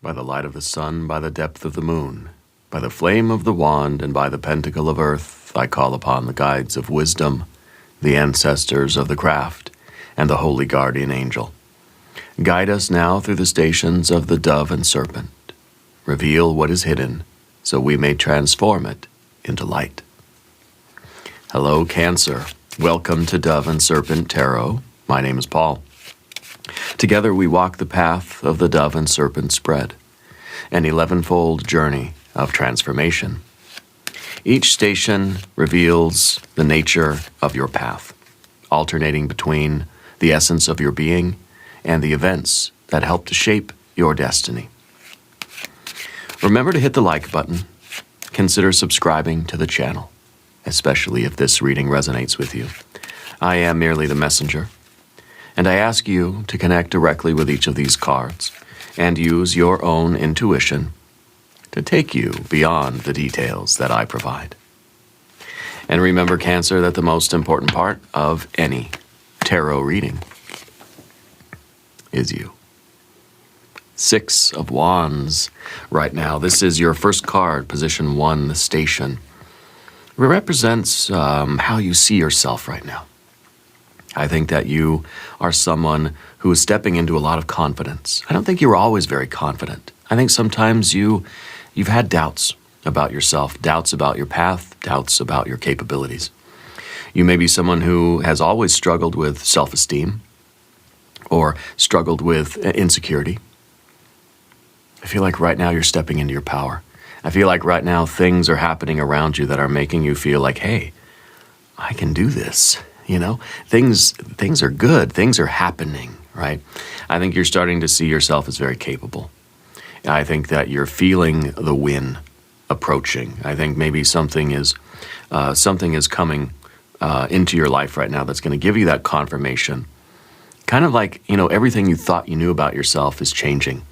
By the light of the sun, by the depth of the moon, by the flame of the wand, and by the pentacle of earth, I call upon the guides of wisdom, the ancestors of the craft, and the holy guardian angel. Guide us now through the stations of the dove and serpent. Reveal what is hidden, so we may transform it into light. Hello, Cancer. Welcome to Dove and Serpent Tarot. My name is Paul. Together we walk the path of the dove and serpent spread, an 11-fold journey of transformation. Each station reveals the nature of your path, alternating between the essence of your being and the events that help to shape your destiny. Remember to hit the like button. Consider subscribing to the channel, especially if this reading resonates with you. I am merely the messenger, and I ask you to connect directly with each of these cards and use your own intuition to take you beyond the details that I provide. And remember, Cancer, that the most important part of any tarot reading is you. 6 of Wands right now. This is your first card, position 1, the station. It represents how you see yourself right now. I think that you are someone who is stepping into a lot of confidence. I don't think you were always very confident. I think sometimes you've had doubts about yourself, doubts about your path, doubts about your capabilities. You may be someone who has always struggled with self-esteem or struggled with insecurity. I feel like right now you're stepping into your power. I feel like right now things are happening around you that are making you feel like, hey, I can do this. You know, things are good. Things are happening, right? I think you're starting to see yourself as very capable. I think that you're feeling the win approaching. I think maybe something is coming into your life right now that's going to give you that confirmation. Kind of like, you know, everything you thought you knew about yourself is changing.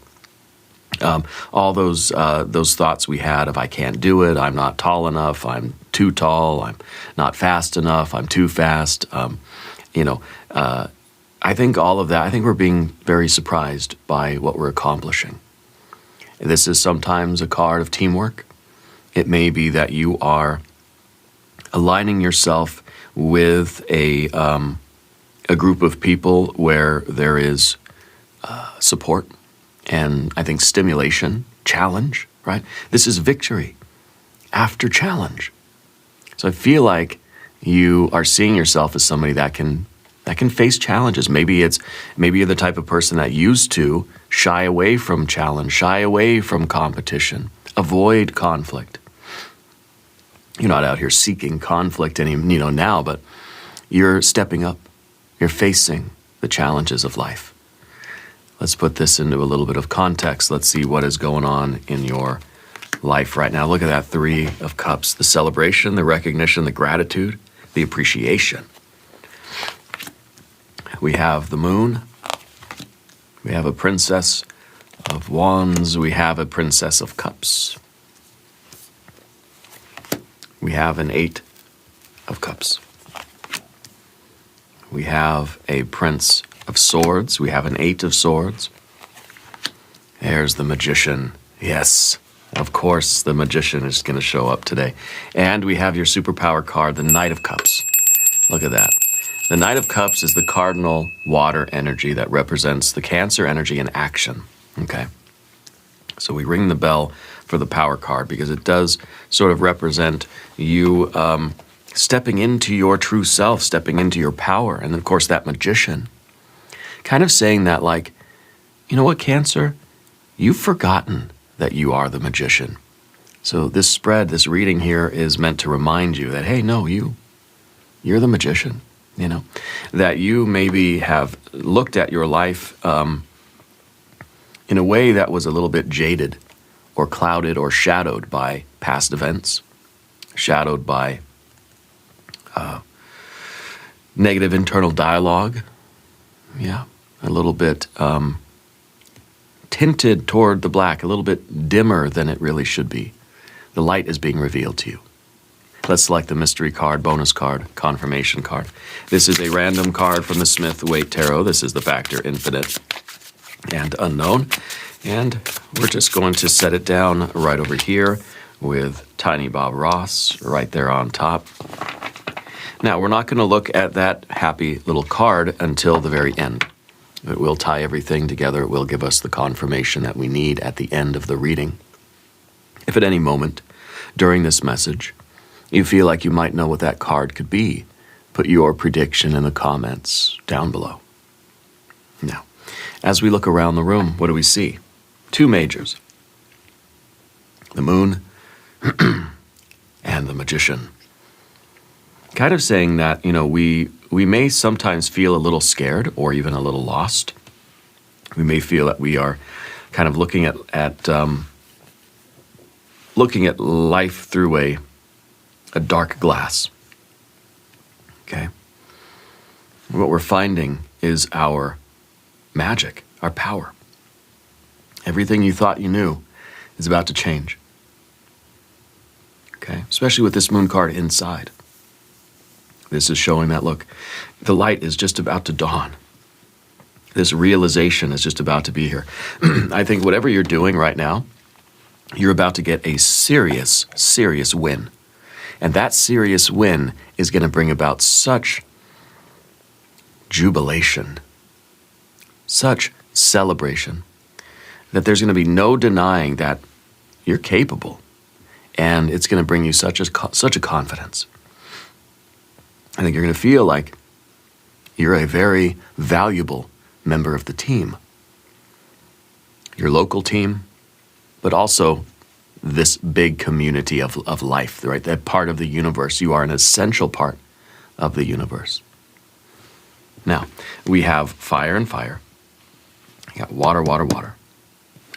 All those thoughts we had of I can't do it, I'm not tall enough, I'm too tall, I'm not fast enough, I'm too fast. I think all of that, I think we're being very surprised by what we're accomplishing. This is sometimes a card of teamwork. It may be that you are aligning yourself with a group of people where there is support. And I think stimulation, challenge, right? This is victory after challenge. So I feel like you are seeing yourself as somebody that can face challenges. Maybe you're the type of person that used to shy away from challenge, shy away from competition, avoid conflict. You're not out here seeking conflict now, but you're stepping up. You're facing the challenges of life. Let's put this into a little bit of context. Let's see what is going on in your life right now. Look at that 3 of Cups, the celebration, the recognition, the gratitude, the appreciation. We have the Moon. We have a Princess of Wands. We have a Princess of Cups. We have an 8 of Cups. We have a Prince of Swords. We have an 8 of Swords. There's the Magician. Yes, of course, the Magician is going to show up today. And we have your superpower card, the Knight of Cups. Look at that. The Knight of Cups is the cardinal water energy that represents the Cancer energy in action. Okay. So we ring the bell for the power card because it does sort of represent you stepping into your true self, stepping into your power. And of course, that Magician. Kind of saying that like, you know what, Cancer? You've forgotten that you are the Magician. So this reading here is meant to remind you that, hey, no, you're the Magician, you know. That you maybe have looked at your life in a way that was a little bit jaded or clouded or shadowed by past events, shadowed by negative internal dialogue. Yeah, a little bit tinted toward the black, a little bit dimmer than it really should be. The light is being revealed to you. Let's select the mystery card, bonus card, confirmation card. This is a random card from the Smith-Waite Tarot. This is the factor infinite and unknown. And We're just going to set it down right over here with Tiny Bob Ross right there on top. Now, we're not going to look at that happy little card until the very end. It will tie everything together. It will give us the confirmation that we need at the end of the reading. If at any moment during this message you feel like you might know what that card could be, put your prediction in the comments down below. Now, as we look around the room, what do we see? Two majors. The Moon and the Magician. Kind of saying that, we may sometimes feel a little scared or even a little lost. We may feel that we are kind of looking at life through a dark glass. Okay? What we're finding is our magic, our power. Everything you thought you knew is about to change. Okay? Especially with this Moon card inside. This is showing that, look, the light is just about to dawn. This realization is just about to be here. I think whatever you're doing right now, you're about to get a serious, serious win. And that serious win is going to bring about such jubilation, such celebration, that there's going to be no denying that you're capable. And it's going to bring you such a confidence. I think you're going to feel like you're a very valuable member of the team. Your local team, but also this big community of life, right? That part of the universe. You are an essential part of the universe. Now, we have fire and fire. You got water, water, water,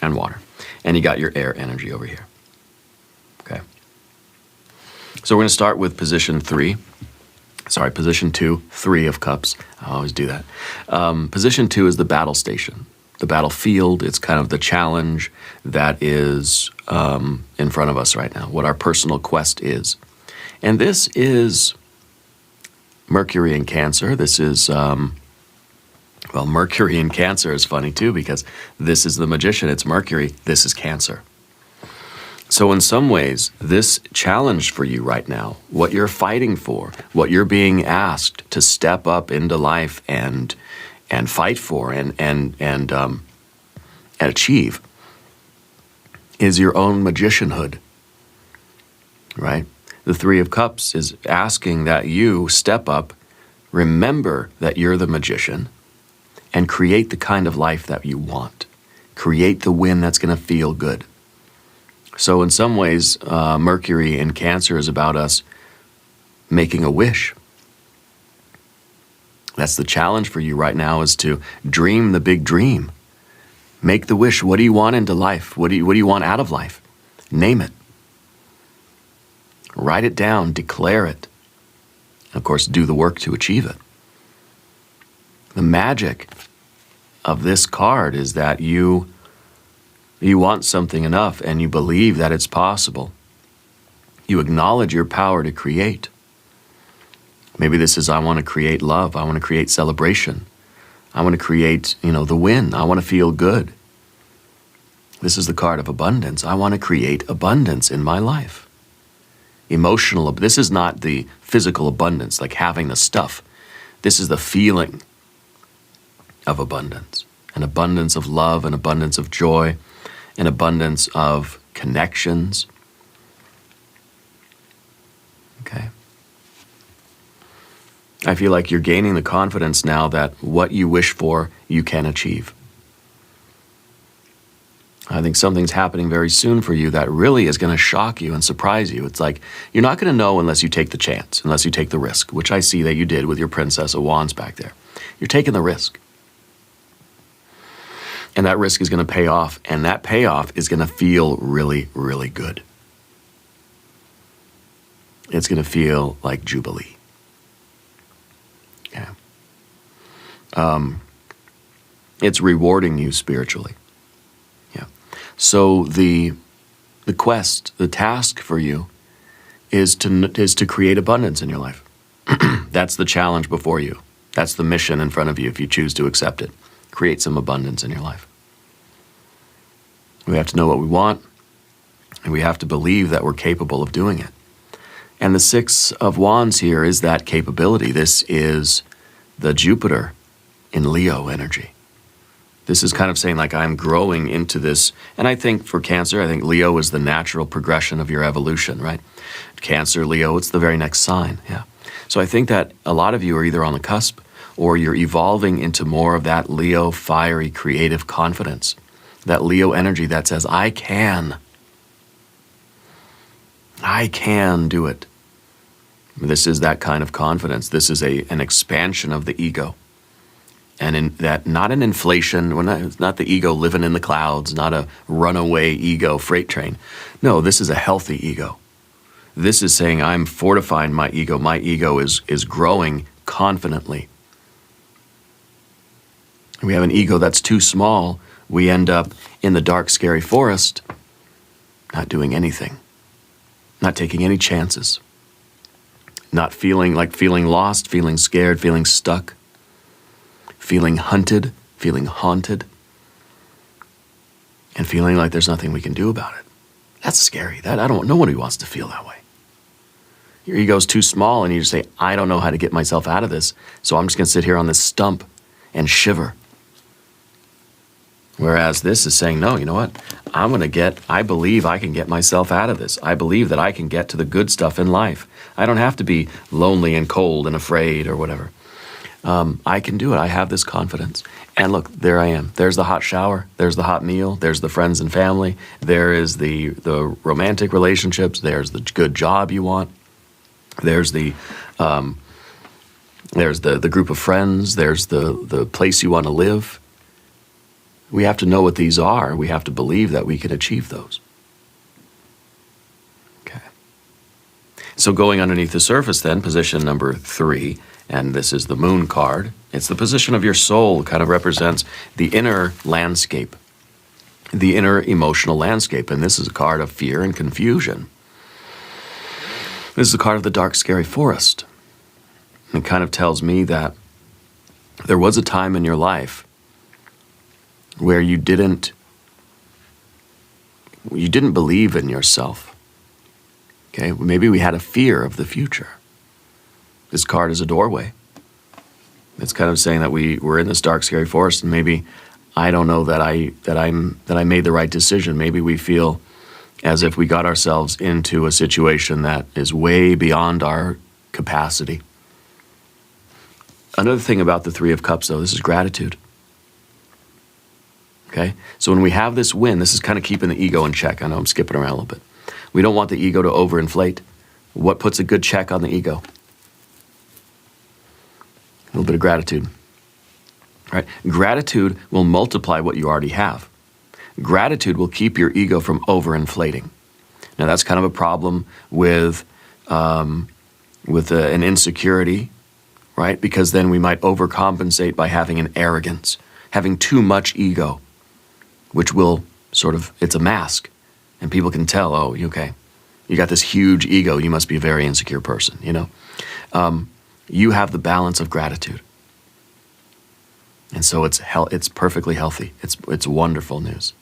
and water. And you got your air energy over here. Okay. So we're going to start with position 2, 3 of cups. I always do that. Position 2 is the battle station, the battlefield. It's kind of the challenge that is in front of us right now, what our personal quest is. And this is Mercury in Cancer. This is, Mercury in Cancer is funny too, because this is the Magician. It's Mercury. This is Cancer. So in some ways, this challenge for you right now, what you're fighting for, what you're being asked to step up into life and fight for and achieve, is your own magicianhood, right? The 3 of Cups is asking that you step up, remember that you're the magician, and create the kind of life that you want. Create the win that's going to feel good. So in some ways, Mercury in Cancer is about us making a wish. That's the challenge for you right now, is to dream the big dream. Make the wish. What do you want into life? What do you want out of life? Name it. Write it down. Declare it. And of course, do the work to achieve it. The magic of this card is that you want something enough and you believe that it's possible. You acknowledge your power to create. Maybe this is, I want to create love. I want to create celebration. I want to create, the win. I want to feel good. This is the card of abundance. I want to create abundance in my life. Emotional, this is not the physical abundance, like having the stuff. This is the feeling of abundance. An abundance of love, an abundance of joy, an abundance of connections. Okay. I feel like you're gaining the confidence now that what you wish for, you can achieve. I think something's happening very soon for you that really is going to shock you and surprise you. It's like, you're not going to know unless you take the chance, unless you take the risk, which I see that you did with your Princess of Wands back there. You're taking the risk. And that risk is going to pay off, and that payoff is going to feel really, really good. It's going to feel like Jubilee. Yeah. It's rewarding you spiritually. Yeah. So the quest, the task for you is to create abundance in your life. That's the challenge before you. That's the mission in front of you if you choose to accept it. Create some abundance in your life. We have to know what we want, and we have to believe that we're capable of doing it. And the Six of Wands here is that capability. This is the Jupiter in Leo energy. This is kind of saying, like, I'm growing into this. And I think for Cancer, I think Leo is the natural progression of your evolution, right? Cancer, Leo, it's the very next sign, yeah. So I think that a lot of you are either on the cusp or you're evolving into more of that Leo, fiery, creative confidence. That Leo energy that says, I can do it. This is that kind of confidence. This is an expansion of the ego. And in that, not an inflation, it's not the ego living in the clouds, not a runaway ego freight train. No, this is a healthy ego. This is saying, I'm fortifying my ego. My ego is growing confidently. We have an ego that's too small. We end up in the dark, scary forest, not doing anything, not taking any chances, not feeling lost, feeling scared, feeling stuck, feeling hunted, feeling haunted, and feeling like there's nothing we can do about it. That's scary. Nobody wants to feel that way. Your ego's too small and you just say, I don't know how to get myself out of this, so I'm just going to sit here on this stump and shiver. Whereas this is saying, no, you know what? I believe I can get myself out of this. I believe that I can get to the good stuff in life. I don't have to be lonely and cold and afraid or whatever. I can do it. I have this confidence. And look, there I am. There's the hot shower. There's the hot meal. There's the friends and family. There is the romantic relationships. There's the good job you want. There's the group of friends. There's the place you want to live. We have to know what these are. We have to believe that we can achieve those. Okay. So going underneath the surface then, position number 3, and this is the Moon card. It's the position of your soul. It kind of represents the inner landscape, the inner emotional landscape. And this is a card of fear and confusion. This is a card of the dark, scary forest. It kind of tells me that there was a time in your life where you didn't believe in yourself. Okay, maybe we had a fear of the future. This card is a doorway. It's kind of saying that we're in this dark, scary forest, and maybe I don't know that I made the right decision. Maybe we feel as if we got ourselves into a situation that is way beyond our capacity. Another thing about the Three of Cups, though, this is gratitude. Okay? So when we have this win, this is kind of keeping the ego in check. I know I'm skipping around a little bit. We don't want the ego to overinflate. What puts a good check on the ego? A little bit of gratitude. Right? Gratitude will multiply what you already have. Gratitude will keep your ego from overinflating. Now that's kind of a problem with an insecurity, right? Because then we might overcompensate by having an arrogance, having too much ego, which will it's a mask. And people can tell, oh, okay, you got this huge ego, you must be a very insecure person, you know? You have the balance of gratitude. And so it's perfectly healthy. It's wonderful news.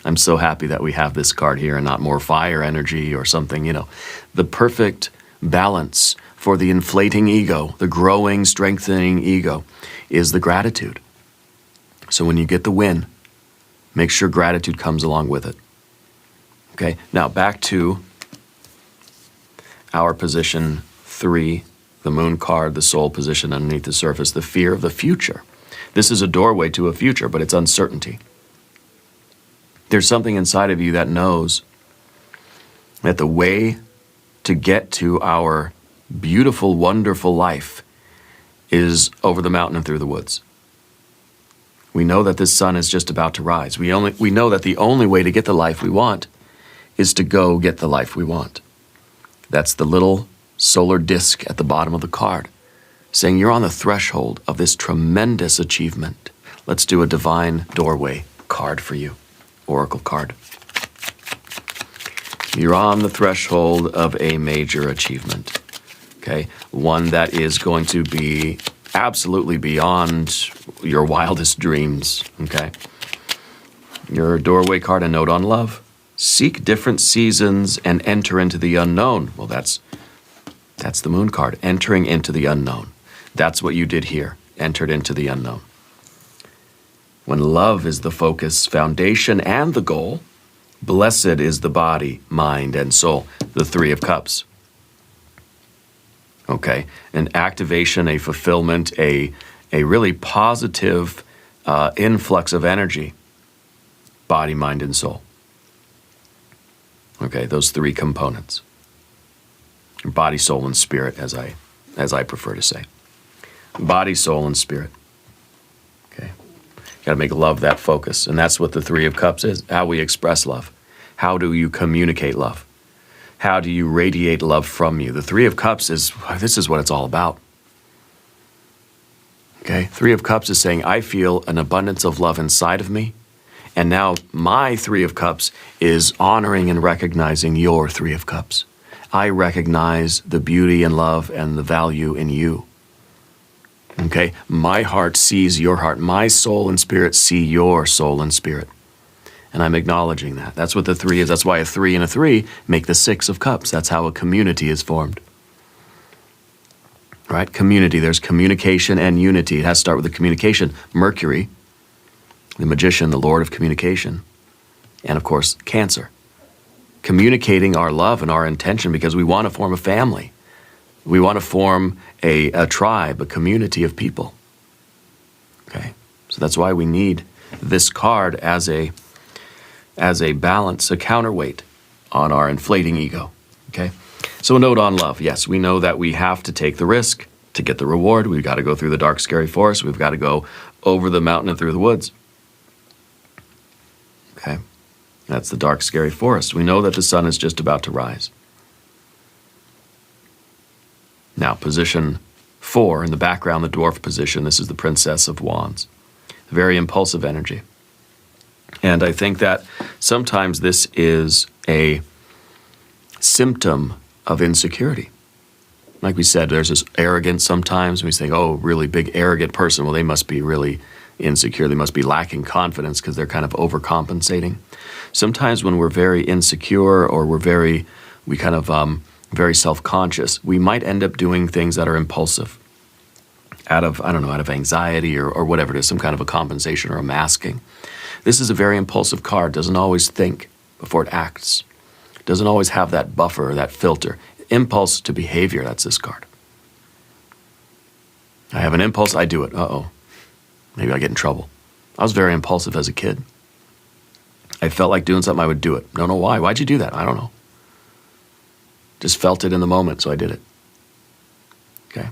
I'm so happy that we have this card here and not more fire energy or something, you know. The perfect balance for the inflating ego, the growing, strengthening ego, is the gratitude. So when you get the win, make sure gratitude comes along with it. Okay, now back to our position 3, the Moon card, the soul position underneath the surface, the fear of the future. This is a doorway to a future, but it's uncertainty. There's something inside of you that knows that the way to get to our beautiful, wonderful life is over the mountain and through the woods. We know that this sun is just about to rise. We know that the only way to get the life we want is to go get the life we want. That's the little solar disk at the bottom of the card, saying you're on the threshold of this tremendous achievement. Let's do a divine doorway card for you, oracle card. You're on the threshold of a major achievement, okay? One that is going to be absolutely beyond your wildest dreams, okay? Your doorway card, a note on love. Seek different seasons and enter into the unknown. Well, that's the moon card, entering into the unknown. That's what you did here, entered into the unknown. When love is the focus, foundation, and the goal, blessed is the body, mind, and soul, the Three of Cups. Okay, an activation, a fulfillment, a really positive influx of energy, body, mind, and soul. Okay, those three components. Body, soul, and spirit, as I prefer to say. Body, soul, and spirit. Okay. Got to make love that focus. And that's what the Three of Cups is, how we express love. How do you communicate love? How do you radiate love from you? The Three of Cups this is what it's all about. Okay? Three of Cups is saying, I feel an abundance of love inside of me. And now my Three of Cups is honoring and recognizing your Three of Cups. I recognize the beauty and love and the value in you. Okay? My heart sees your heart. My soul and spirit see your soul and spirit. And I'm acknowledging that. That's what the three is. That's why a 3 and a 3 make the 6 of Cups. That's how a community is formed. Right? Community. There's communication and unity. It has to start with the communication. Mercury, the magician, the lord of communication. And of course, Cancer. Communicating our love and our intention because we want to form a family. We want to form a tribe, a community of people. Okay? So that's why we need this card as a balance, a counterweight on our inflating ego. Okay? So a note on love. Yes, we know that we have to take the risk to get the reward. We've got to go through the dark, scary forest. We've got to go over the mountain and through the woods. Okay? That's the dark, scary forest. We know that the sun is just about to rise. Now, position 4 in the background, the dwarf position. This is the Princess of Wands. Very impulsive energy. And I think that sometimes this is a symptom of insecurity. Like we said, there's this arrogance sometimes. We think, oh, really big, arrogant person. Well, they must be really insecure. They must be lacking confidence because they're kind of overcompensating. Sometimes when we're very insecure or we're very self-conscious, we might end up doing things that are impulsive out of anxiety or whatever it is, some kind of a compensation or a masking. This is a very impulsive card. Doesn't always think before it acts. Doesn't always have that buffer or that filter. Impulse to behavior, that's this card. I have an impulse, I do it. Uh-oh. Maybe I get in trouble. I was very impulsive as a kid. I felt like doing something, I would do it. Don't know why. Why'd you do that? I don't know. Just felt it in the moment, so I did it. Okay?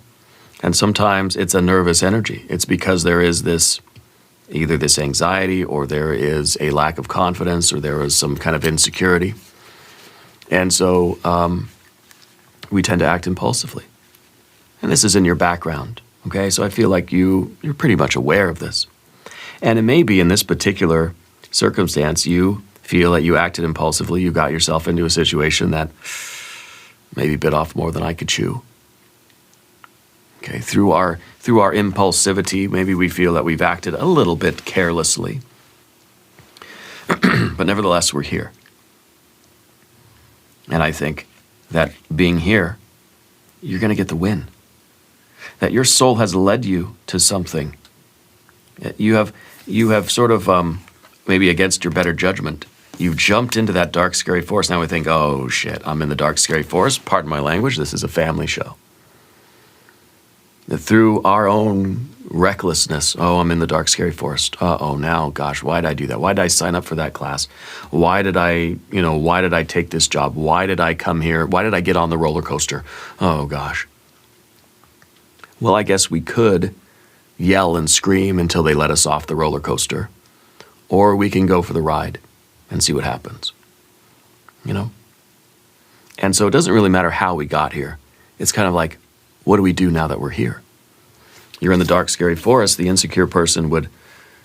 And sometimes it's a nervous energy. It's because there is either this anxiety or there is a lack of confidence or there is some kind of insecurity. And so we tend to act impulsively. And this is in your background. Okay? So I feel like you're pretty much aware of this. And it may be in this particular circumstance, you feel that you acted impulsively, you got yourself into a situation that maybe bit off more than I could chew. Okay, through our impulsivity, maybe we feel that we've acted a little bit carelessly. But nevertheless, we're here. And I think that being here, you're going to get the win. That your soul has led you to something. You have sort of, maybe against your better judgment, you've jumped into that dark, scary forest. Now we think, oh shit, I'm in the dark, scary forest. Pardon my language, this is a family show. That through our own recklessness, oh, I'm in the dark, scary forest. Uh-oh, now, gosh, why did I do that? Why did I sign up for that class? Why did I take this job? Why did I come here? Why did I get on the roller coaster? Oh, gosh. Well, I guess we could yell and scream until they let us off the roller coaster. Or we can go for the ride and see what happens. You know? And so it doesn't really matter how we got here. It's kind of like, what do we do now that we're here? You're in the dark, scary forest. The insecure person would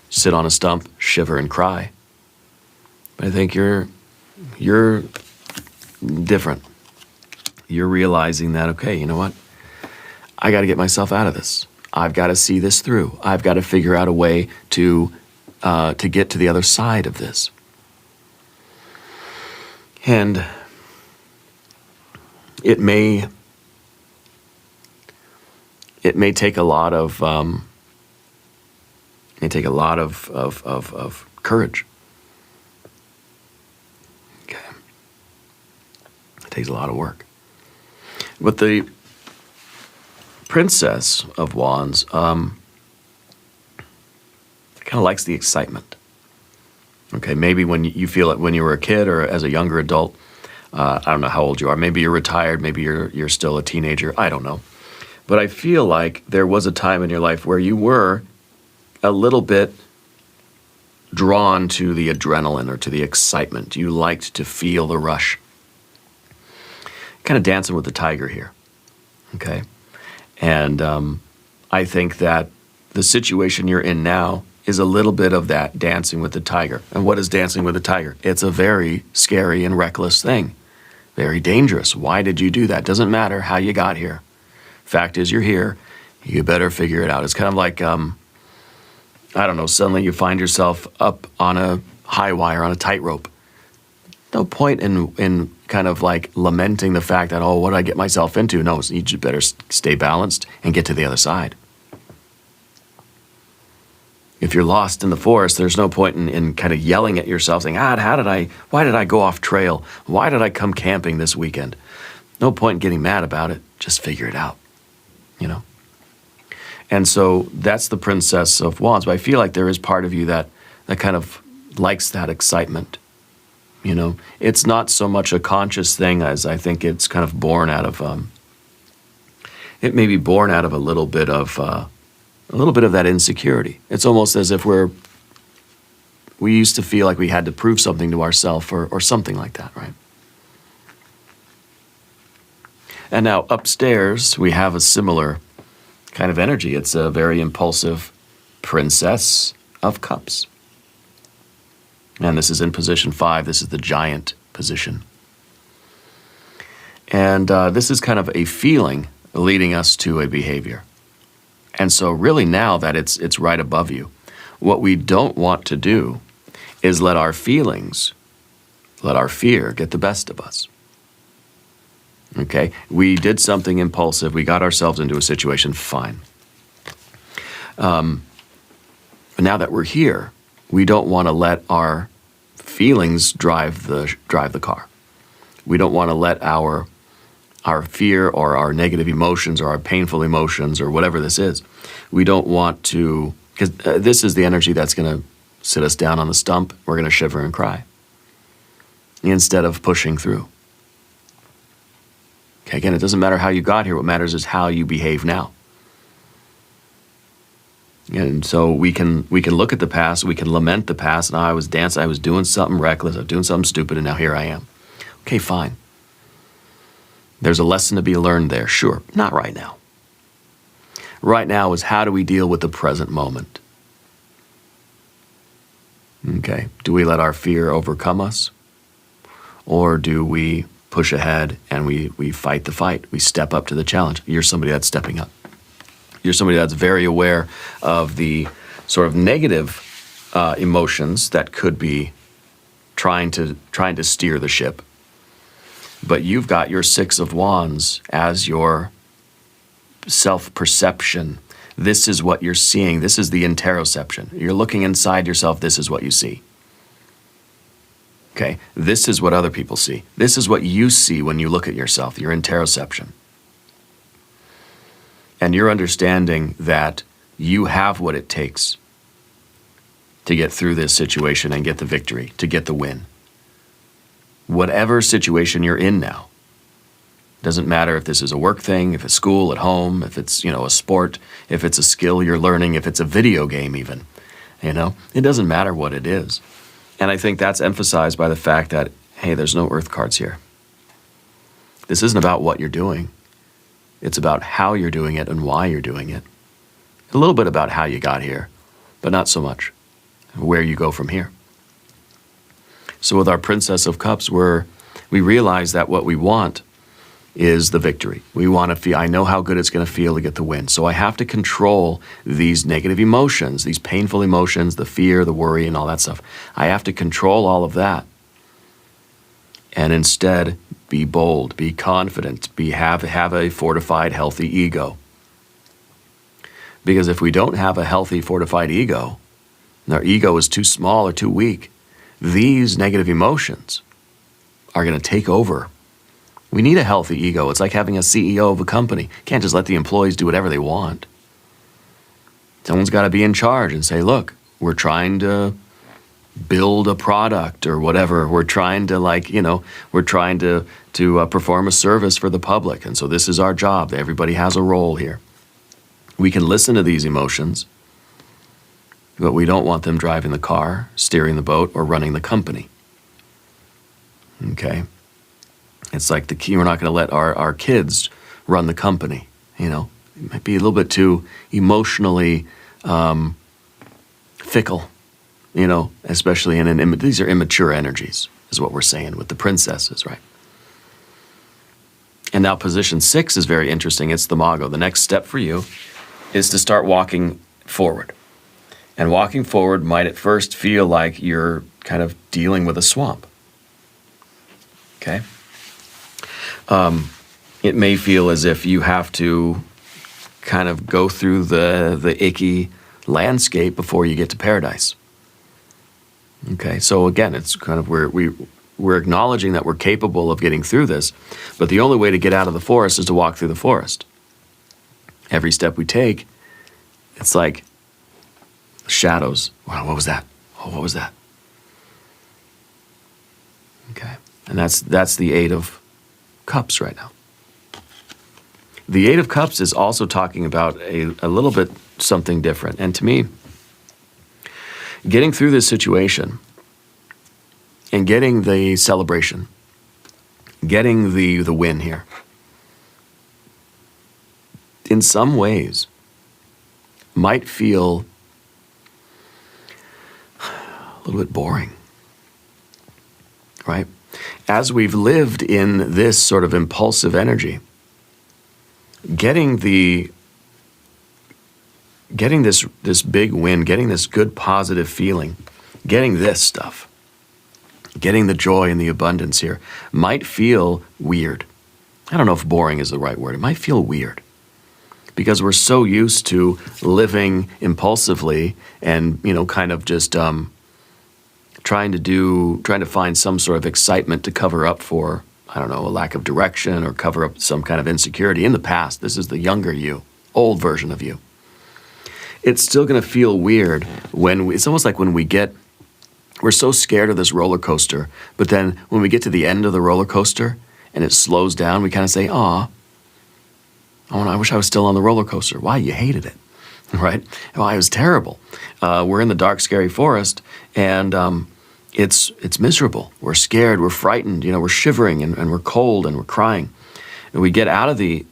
sit on a stump, shiver, and cry. But I think you're different. You're realizing that, okay, you know what? I got to get myself out of this. I've got to see this through. I've got to figure out a way to to get to the other side of this. And it may take a lot of courage. Okay, it takes a lot of work. But the Princess of Wands kind of likes the excitement. Okay, maybe when you feel it when you were a kid or as a younger adult. I don't know how old you are. Maybe you're retired. Maybe you're still a teenager. I don't know. But I feel like there was a time in your life where you were a little bit drawn to the adrenaline or to the excitement. You liked to feel the rush. Kind of dancing with the tiger here. Okay? And I think that the situation you're in now is a little bit of that dancing with the tiger. And what is dancing with the tiger? It's a very scary and reckless thing. Very dangerous. Why did you do that? Doesn't matter how you got here. Fact is, you're here. You better figure it out. It's kind of like, I don't know, suddenly you find yourself up on a high wire, on a tightrope. No point in kind of like lamenting the fact that, oh, what did I get myself into? No, you just better stay balanced and get to the other side. If you're lost in the forest, there's no point in kind of yelling at yourself, saying, why did I go off trail? Why did I come camping this weekend? No point in getting mad about it. Just figure it out, you know? And so that's the Princess of Wands. But I feel like there is part of you that kind of likes that excitement, you know? It's not so much a conscious thing as I think it's kind of born out of, it may be born out of a little bit of that insecurity. It's almost as if we used to feel like we had to prove something to ourselves or something like that, right? And now upstairs, we have a similar kind of energy. It's a very impulsive Princess of Cups. And this is in position 5. This is the giant position. And this is kind of a feeling leading us to a behavior. And so really now that it's right above you, what we don't want to do is let our feelings, let our fear get the best of us. Okay? We did something impulsive. We got ourselves into a situation, fine. But now that we're here, we don't want to let our feelings drive the car. We don't want to let our fear or our negative emotions or our painful emotions or whatever this is. We don't want to, because this is the energy that's going to sit us down on the stump. We're going to shiver and cry instead of pushing through. Okay, again, it doesn't matter how you got here. What matters is how you behave now. And so we can look at the past, we can lament the past, and I was dancing, I was doing something reckless, I was doing something stupid, and now here I am. Okay, fine. There's a lesson to be learned there, sure. Not right now. Right now is how do we deal with the present moment? Okay, do we let our fear overcome us? Or do we push ahead and we fight the fight? We step up to the challenge. You're somebody that's stepping up. You're somebody that's very aware of the sort of negative emotions that could be trying to steer the ship. But you've got your 6 of Wands as your self-perception. This is what you're seeing. This is the interoception. You're looking inside yourself. This is what you see. Okay? This is what other people see. This is what you see when you look at yourself, your interoception. And you're understanding that you have what it takes to get through this situation and get the victory, to get the win. Whatever situation you're in now, doesn't matter if this is a work thing, if it's school, at home, if it's, a sport, if it's a skill you're learning, if it's a video game even, it doesn't matter what it is. And I think that's emphasized by the fact that, hey, there's no earth cards here. This isn't about what you're doing. It's about how you're doing it and why you're doing it. A little bit about how you got here, but not so much where you go from here. So with our Princess of Cups, we realize that what we want is the victory. We want to feel, I know how good it's going to feel to get the win. So I have to control these negative emotions, these painful emotions, the fear, the worry, and all that stuff. I have to control all of that. And instead, be bold, be confident, have a fortified, healthy ego. Because if we don't have a healthy, fortified ego, and our ego is too small or too weak, these negative emotions are going to take over. We need a healthy ego. It's like having a CEO of a company. You can't just let the employees do whatever they want. Someone's got to be in charge and say, look, we're trying to build a product or whatever. We're trying to we're trying to perform a service for the public. And so this is our job. Everybody has a role here. We can listen to these emotions, but we don't want them driving the car, steering the boat, or running the company. Okay? It's like the key, we're not going to let our kids run the company, It might be a little bit too emotionally fickle, especially these are immature energies, is what we're saying with the princesses, right? And now position 6 is very interesting. It's the Mago. The next step for you is to start walking forward. And walking forward might at first feel like you're kind of dealing with a swamp. Okay? It may feel as if you have to kind of go through the icky landscape before you get to paradise. Okay, so again, it's kind of we're acknowledging that we're capable of getting through this, but the only way to get out of the forest is to walk through the forest. Every step we take, it's like shadows. Wow, what was that? Oh, what was that? Okay, and that's the Eight of Cups right now. The Eight of Cups is also talking about a little bit something different. And to me, getting through this situation and getting the celebration, getting the win here, in some ways might feel a little bit boring, right? As we've lived in this sort of impulsive energy, getting this big win, getting this good positive feeling, getting this stuff, getting the joy and the abundance here might feel weird. I don't know if boring is the right word. It might feel weird because we're so used to living impulsively and, kind of just trying to find some sort of excitement to cover up for, I don't know, a lack of direction or cover up some kind of insecurity. In the past, this is the younger you, old version of you. It's still going to feel weird it's almost like when we're so scared of this roller coaster, but then when we get to the end of the roller coaster and it slows down, we kind of say, I wish I was still on the roller coaster. Why? You hated it, right? Well, it was terrible. We're in the dark, scary forest, and it's miserable. We're scared. We're frightened. We're shivering, and we're cold, and we're crying. And we get out of the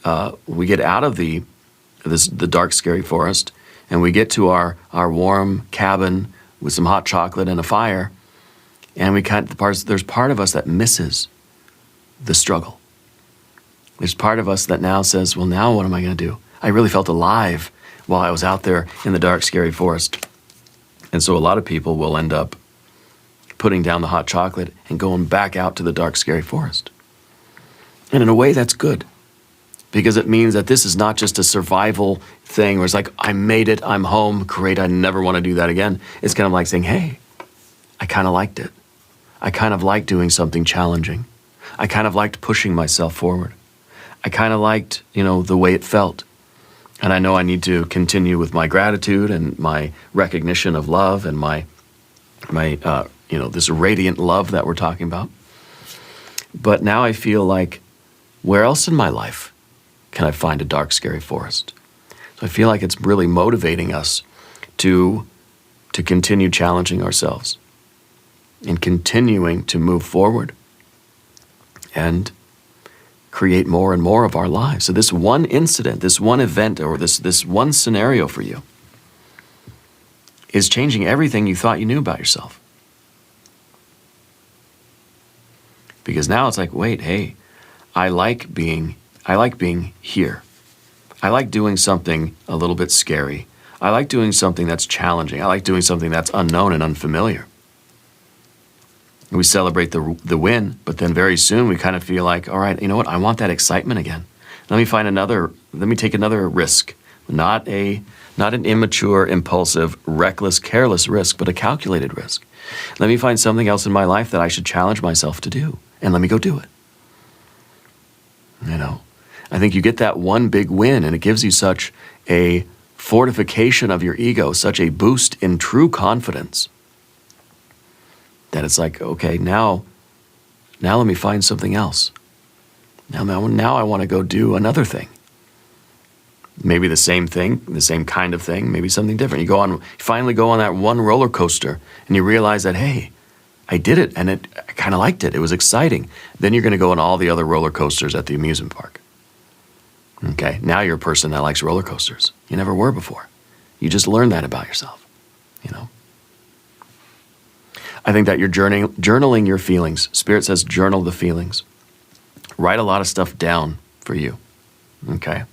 dark, scary forest, and we get to our warm cabin with some hot chocolate and a fire, and there's part of us that misses the struggle. There's part of us that now says, well, now what am I going to do? I really felt alive while I was out there in the dark, scary forest. And so a lot of people will end up putting down the hot chocolate and going back out to the dark, scary forest. And in a way, that's good, because it means that this is not just a survival thing where it's like, I made it, I'm home, great, I never want to do that again. It's kind of like saying, hey, I kind of liked it. I kind of liked doing something challenging. I kind of liked pushing myself forward. I kind of liked, the way it felt. And I know I need to continue with my gratitude and my recognition of love and my this radiant love that we're talking about. But now I feel like, where else in my life can I find a dark, scary forest? So I feel like it's really motivating us to continue challenging ourselves and continuing to move forward and create more and more of our lives. So this one incident, this one event, or this one scenario for you is changing everything you thought you knew about yourself. Because now it's like, wait, hey, I like being here. I like doing something a little bit scary. I like doing something that's challenging. I like doing something that's unknown and unfamiliar. We celebrate the win, but then very soon we kind of feel like, all right, you know what? I want that excitement again. Let me take another risk. Not an immature, impulsive, reckless, careless risk, but a calculated risk. Let me find something else in my life that I should challenge myself to do, and let me go do it. You know, I think you get that one big win, and it gives you such a fortification of your ego, such a boost in true confidence, that it's like, okay, now let me find something else. Now I want to go do another thing. Maybe the same thing, the same kind of thing, maybe something different. You finally go on that one roller coaster, and you realize that, hey, I did it, and I kind of liked it. It was exciting. Then you're going to go on all the other roller coasters at the amusement park. Okay, now you're a person that likes roller coasters. You never were before. You just learned that about yourself, you know. I think that you're journaling your feelings. Spirit says journal the feelings. Write a lot of stuff down for you, okay?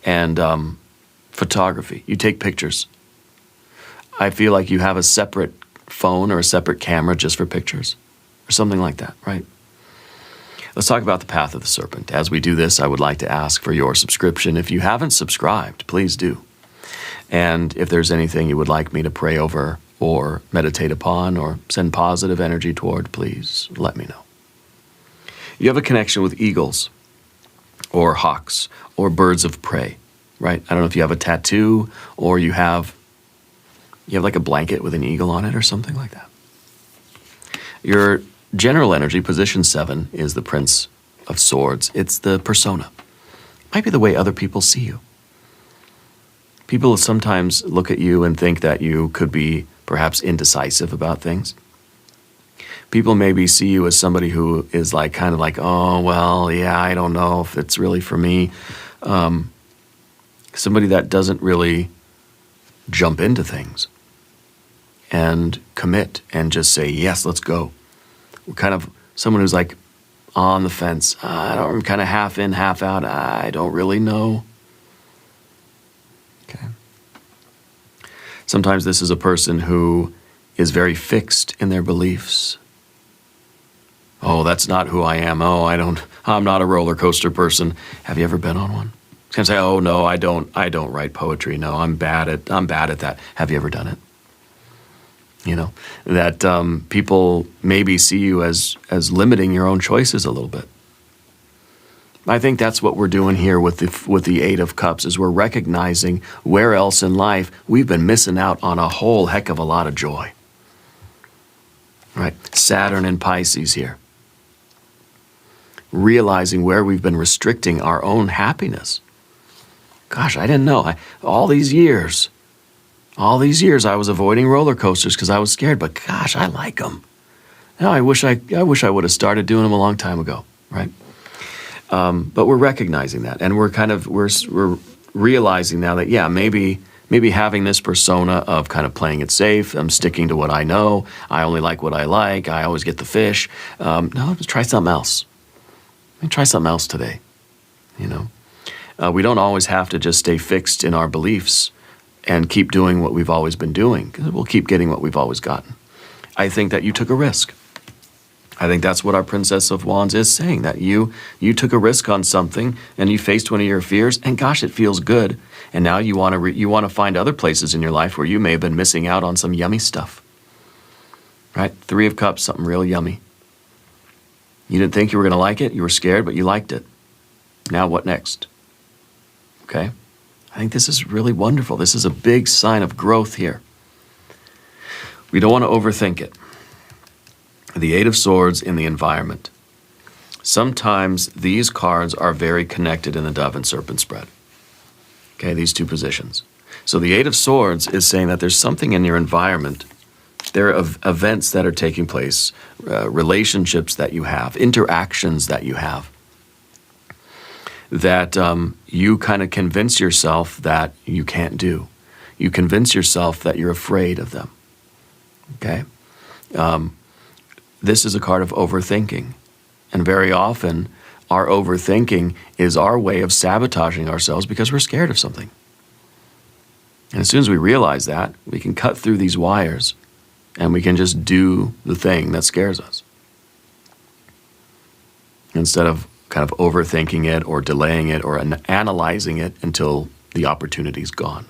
And photography. You take pictures. I feel like you have a separate phone or a separate camera just for pictures or something like that, right? Let's talk about the path of the serpent. As we do this, I would like to ask for your subscription. If you haven't subscribed, please do. And if there's anything you would like me to pray over or meditate upon or send positive energy toward, please let me know. You have a connection with eagles or hawks or birds of prey, right? I don't know if you have a tattoo or you have like a blanket with an eagle on it or something like that. Your general energy, position 7, is the Prince of Swords. It's the persona. It might be the way other people see you. People sometimes look at you and think that you could be perhaps indecisive about things. People maybe see you as somebody who is like kind of like, oh, well, yeah, I don't know if it's really for me. Somebody that doesn't really jump into things and commit and just say, yes, let's go. Kind of someone who's like on the fence. I'm kind of half in, half out. I don't really know. Okay. Sometimes this is a person who is very fixed in their beliefs. Oh, that's not who I am. Oh, I'm not a roller coaster person. Have you ever been on one? It's gonna say, oh no, I don't write poetry. No, I'm bad at that. Have you ever done it? You know, that people maybe see you as limiting your own choices a little bit. I think that's what we're doing here with the Eight of Cups, is we're recognizing where else in life we've been missing out on a whole heck of a lot of joy. Right? Saturn and Pisces here. Realizing where we've been restricting our own happiness. Gosh, I didn't know. All these years I was avoiding roller coasters because I was scared, but gosh, I like them. Now I wish I would have started doing them a long time ago, right? But we're recognizing that, and we're realizing now that, yeah, maybe having this persona of kind of playing it safe, I'm sticking to what I know, I only like what I like, I always get the fish. No, let's try something else. Let me try something else today, you know? We don't always have to just stay fixed in our beliefs and keep doing what we've always been doing, because we'll keep getting what we've always gotten. I think that you took a risk. I think that's what our Princess of Wands is saying, that you took a risk on something and you faced one of your fears, and gosh, it feels good. And now you want to find other places in your life where you may have been missing out on some yummy stuff. Right? 3 of Cups, something real yummy. You didn't think you were going to like it. You were scared, but you liked it. Now what next? Okay? I think this is really wonderful. This is a big sign of growth here. We don't want to overthink it. The Eight of Swords in the environment. Sometimes these cards are very connected in the Dove and Serpent spread. Okay, these two positions. So the Eight of Swords is saying that there's something in your environment. There are events that are taking place, relationships that you have, interactions that you have, that you kind of convince yourself that you can't do. You convince yourself that you're afraid of them. Okay? This is a card of overthinking. And very often, our overthinking is our way of sabotaging ourselves because we're scared of something. And as soon as we realize that, we can cut through these wires and we can just do the thing that scares us, instead of kind of overthinking it or delaying it or analyzing it until the opportunity's gone.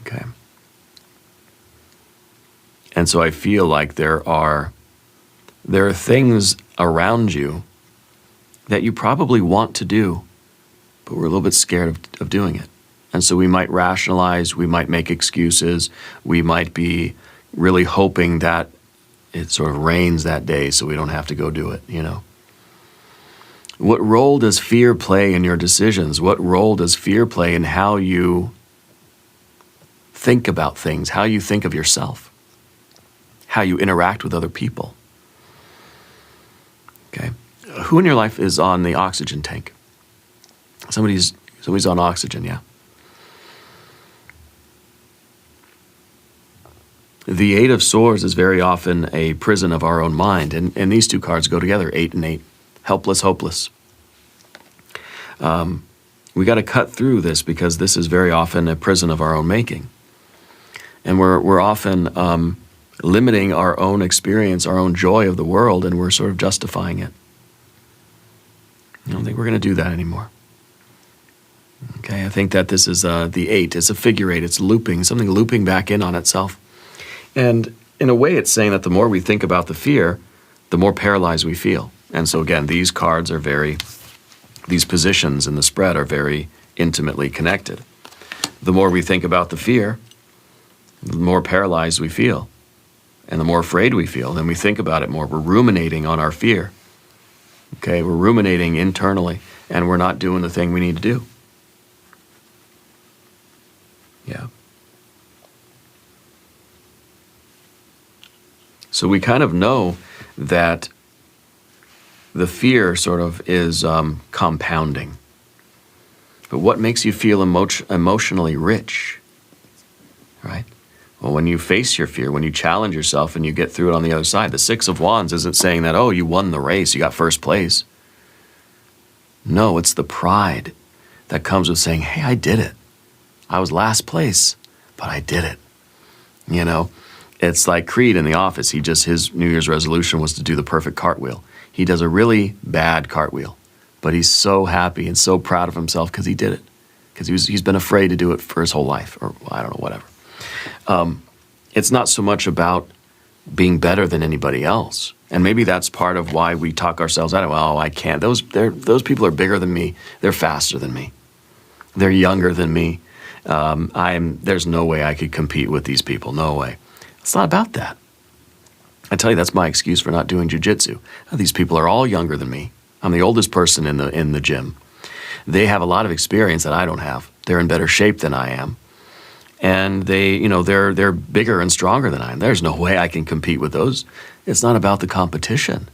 Okay. And so I feel like there are things around you that you probably want to do, but we're a little bit scared of doing it. And so we might rationalize, we might make excuses, we might be really hoping that it sort of rains that day so we don't have to go do it, you know. What role does fear play in your decisions? What role does fear play in how you think about things, how you think of yourself, how you interact with other people? Okay. Who in your life is on the oxygen tank? Somebody's on oxygen, yeah. The Eight of Swords is very often a prison of our own mind, and these two cards go together, 8 and 8. Helpless, hopeless. We got to cut through this because this is very often a prison of our own making. And we're often limiting our own experience, our own joy of the world, and we're sort of justifying it. I don't think we're going to do that anymore. Okay, I think that this is the 8. It's a figure 8. It's looping, something looping back in on itself. And in a way, it's saying that the more we think about the fear, the more paralyzed we feel. And so again, these cards are these positions in the spread are very intimately connected. The more we think about the fear, the more paralyzed we feel. And the more afraid we feel, then we think about it more. We're ruminating on our fear. Okay, we're ruminating internally, and we're not doing the thing we need to do. Yeah. So we kind of know that the fear sort of is compounding. But what makes you feel emotionally rich, right? Well, when you face your fear, when you challenge yourself and you get through it on the other side, the 6 of Wands isn't saying that, oh, you won the race, you got first place. No, it's the pride that comes with saying, hey, I did it. I was last place, but I did it. You know? It's like Creed in The Office. His New Year's resolution was to do the perfect cartwheel. He does a really bad cartwheel, but he's so happy and so proud of himself because he did it. Because he's been afraid to do it for his whole life, or I don't know, whatever. It's not so much about being better than anybody else. And maybe that's part of why we talk ourselves out of, well, I can't. Those people are bigger than me. They're faster than me. They're younger than me. There's no way I could compete with these people. No way. It's not about that. I tell you, that's my excuse for not doing jiu-jitsu. These people are all younger than me. I'm the oldest person in the gym. They have a lot of experience that I don't have. They're in better shape than I am. And they're bigger and stronger than I am. There's no way I can compete with those. It's not about the competition.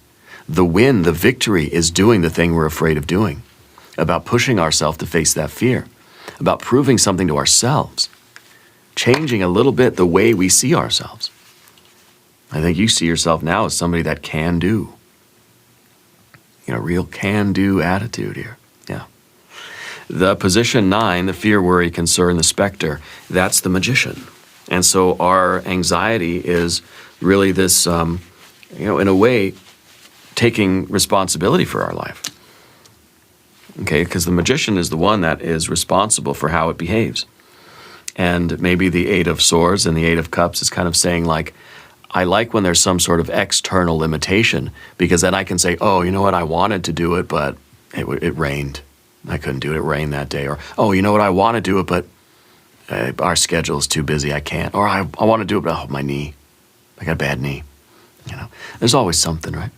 The win, the victory is doing the thing we're afraid of doing. About pushing ourselves to face that fear. About proving something to ourselves. Changing a little bit the way we see ourselves. I think you see yourself now as somebody that can do. Real can-do attitude here. Yeah. The position 9, the fear, worry, concern, the specter, that's the magician. And so our anxiety is really this, in a way, taking responsibility for our life. Okay, because the magician is the one that is responsible for how it behaves. And maybe the 8 of Swords and the 8 of Cups is kind of saying, like, I like when there's some sort of external limitation, because then I can say, oh, you know what, I wanted to do it, but it rained. I couldn't do it. It rained that day. Or, oh, you know what, I want to do it, but our schedule is too busy. I can't. Or I want to do it, but oh, my knee. I got a bad knee. There's always something, right?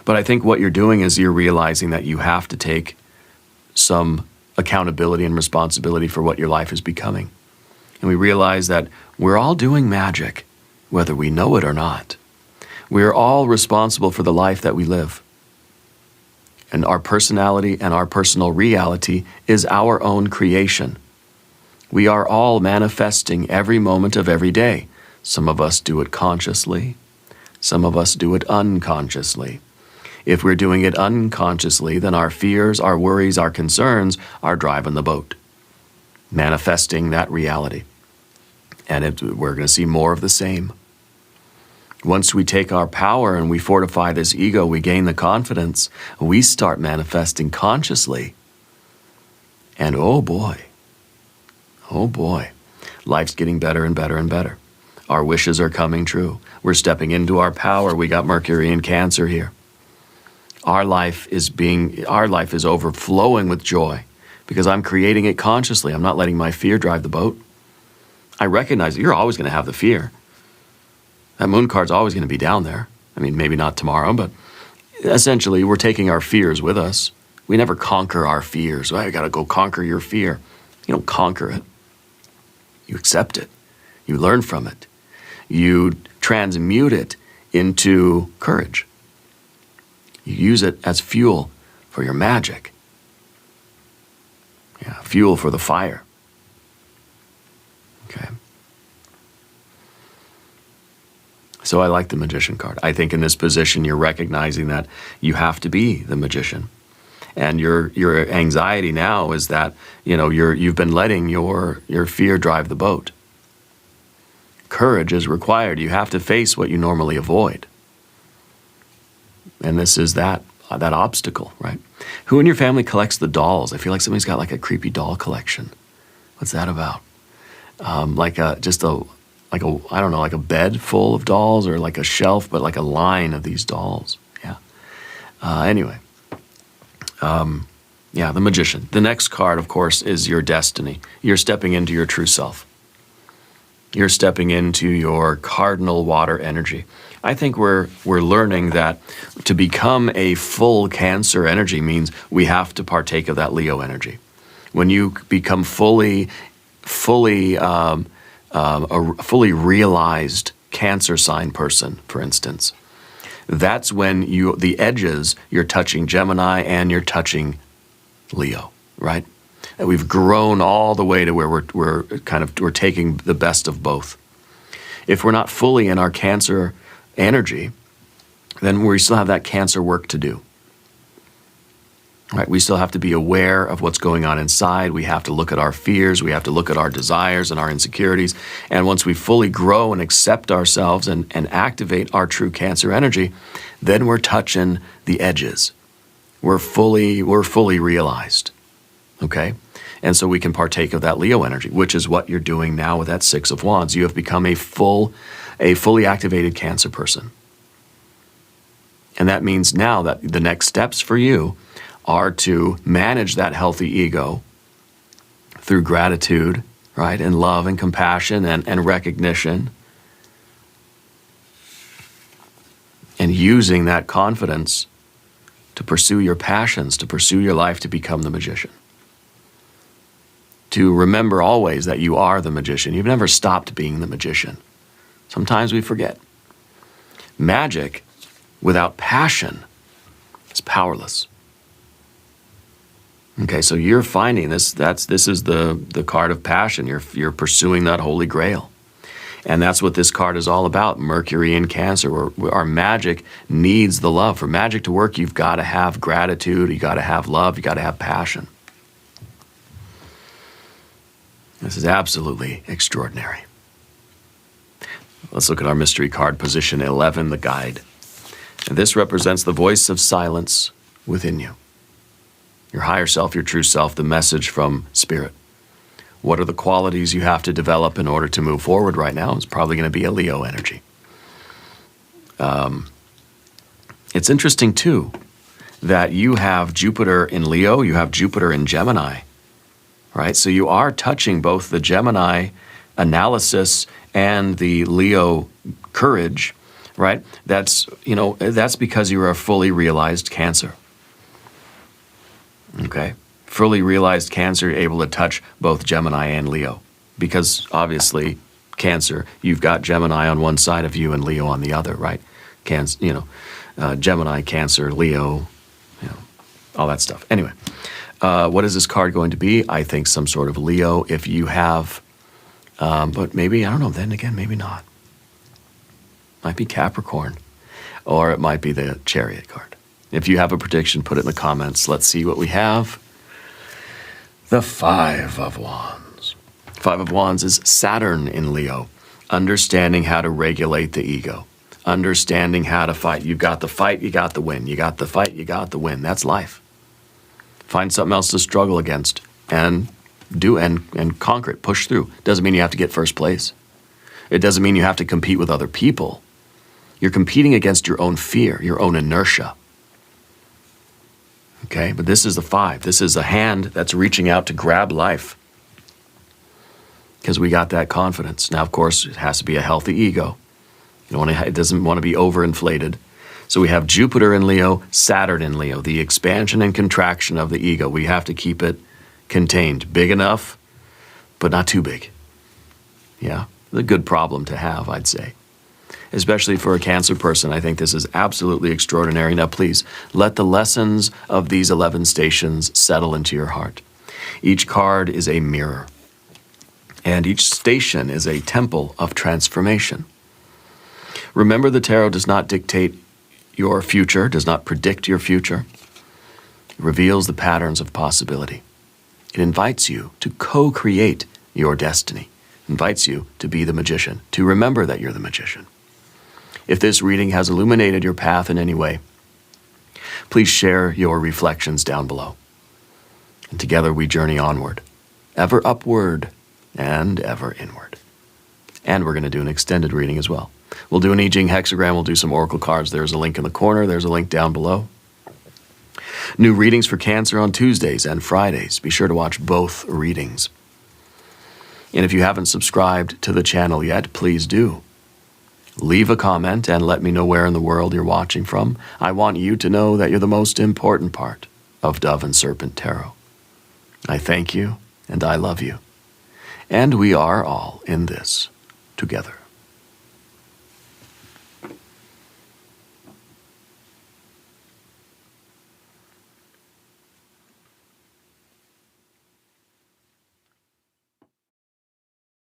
But I think what you're doing is you're realizing that you have to take some accountability and responsibility for what your life is becoming. And we realize that we're all doing magic, whether we know it or not. We're all responsible for the life that we live. And our personality and our personal reality is our own creation. We are all manifesting every moment of every day. Some of us do it consciously. Some of us do it unconsciously. If we're doing it unconsciously, then our fears, our worries, our concerns are driving the boat, manifesting that reality. And we're going to see more of the same. Once we take our power and we fortify this ego, we gain the confidence, we start manifesting consciously. And oh boy, life's getting better and better and better. Our wishes are coming true. We're stepping into our power. We got Mercury in Cancer here. Our life is overflowing with joy because I'm creating it consciously. I'm not letting my fear drive the boat. I recognize that you're always going to have the fear. That moon card's always going to be down there. I mean, maybe not tomorrow, but essentially we're taking our fears with us. We never conquer our fears. Well, you got to go conquer your fear. You don't conquer it. You accept it. You learn from it. You transmute it into courage. You use it as fuel for your magic. Yeah, fuel for the fire. Okay. So I like the Magician card. I think in this position you're recognizing that you have to be the magician. And your anxiety now is that, you've been letting your fear drive the boat. Courage is required. You have to face what you normally avoid. And this is that obstacle, right? Who in your family collects the dolls? I feel like somebody's got like a creepy doll collection. What's that about? Like a bed full of dolls, or like a shelf, but like a line of these dolls. Yeah. The Magician. The next card, of course, is your destiny. You're stepping into your true self. You're stepping into your cardinal water energy. I think we're learning that to become a full Cancer energy means we have to partake of that Leo energy. When you become fully realized Cancer sign person, for instance, that's when the edges, you're touching Gemini and you're touching Leo, right? And we've grown all the way to where we're taking the best of both. If we're not fully in our Cancer energy, then we still have that Cancer work to do. Right? We still have to be aware of what's going on inside. We have to look at our fears. We have to look at our desires and our insecurities. And once we fully grow and accept ourselves and activate our true Cancer energy, then we're touching the edges. We're fully realized. Okay? And so we can partake of that Leo energy, which is what you're doing now with that Six of Wands. You have become a fully activated Cancer person. And that means now that the next steps for you are to manage that healthy ego through gratitude, right, and love and compassion and recognition, and using that confidence to pursue your passions, to pursue your life, to become the magician. To remember always that you are the magician. You've never stopped being the magician. Sometimes we forget. Magic without passion is powerless. Okay, so you're finding this. This is the card of passion. You're pursuing that holy grail, and that's what this card is all about. Mercury in Cancer. Our magic needs the love. For magic to work, you've got to have gratitude. You got to have love. You got to have passion. This is absolutely extraordinary. Let's look at our mystery card, position 11, the guide. And this represents the voice of silence within you. Your higher self, your true self, the message from Spirit. What are the qualities you have to develop in order to move forward right now? It's probably going to be a Leo energy. It's interesting, too, that you have Jupiter in Leo, you have Jupiter in Gemini, right? So you are touching both the Gemini analysis and the Leo courage, right? That's because you are a fully realized Cancer. Okay? Fully realized Cancer, you're able to touch both Gemini and Leo. Because obviously, Cancer, you've got Gemini on one side of you and Leo on the other, right? Gemini, Cancer, Leo, all that stuff. Anyway, what is this card going to be? I think some sort of Leo if you have, but maybe, I don't know, then again, maybe not. Might be Capricorn. or it might be the Chariot card. If you have a prediction, put it in the comments. Let's see what we have. The Five of Wands. Five of Wands is Saturn in Leo, understanding how to regulate the ego, understanding how to fight. You got the fight, you got the win. You got the fight, you got the win. That's life. Find something else to struggle against and do and conquer it, push through. Doesn't mean you have to get first place. It doesn't mean you have to compete with other people. You're competing against your own fear, your own inertia. Okay, but this is the five. This is a hand that's reaching out to grab life because we got that confidence. Now, of course, it has to be a healthy ego. It doesn't want to be overinflated. So we have Jupiter in Leo, Saturn in Leo, the expansion and contraction of the ego. We have to keep it contained, big enough, but not too big. Yeah, a good problem to have, I'd say. Especially for a Cancer person, I think this is absolutely extraordinary. Now, please, let the lessons of these 11 stations settle into your heart. Each card is a mirror, and each station is a temple of transformation. Remember, the tarot does not dictate your future, does not predict your future. It reveals the patterns of possibility. It invites you to co-create your destiny. It invites you to be the magician, to remember that you're the magician. If this reading has illuminated your path in any way, please share your reflections down below. And together we journey onward, ever upward and ever inward. And we're going to do an extended reading as well. We'll do an I Ching hexagram, we'll do some oracle cards. There's a link in the corner, there's a link down below. New readings for Cancer on Tuesdays and Fridays. Be sure to watch both readings. And if you haven't subscribed to the channel yet, please do. Leave a comment and let me know where in the world you're watching from. I want you to know that you're the most important part of Dove and Serpent Tarot. I thank you and I love you. And we are all in this together.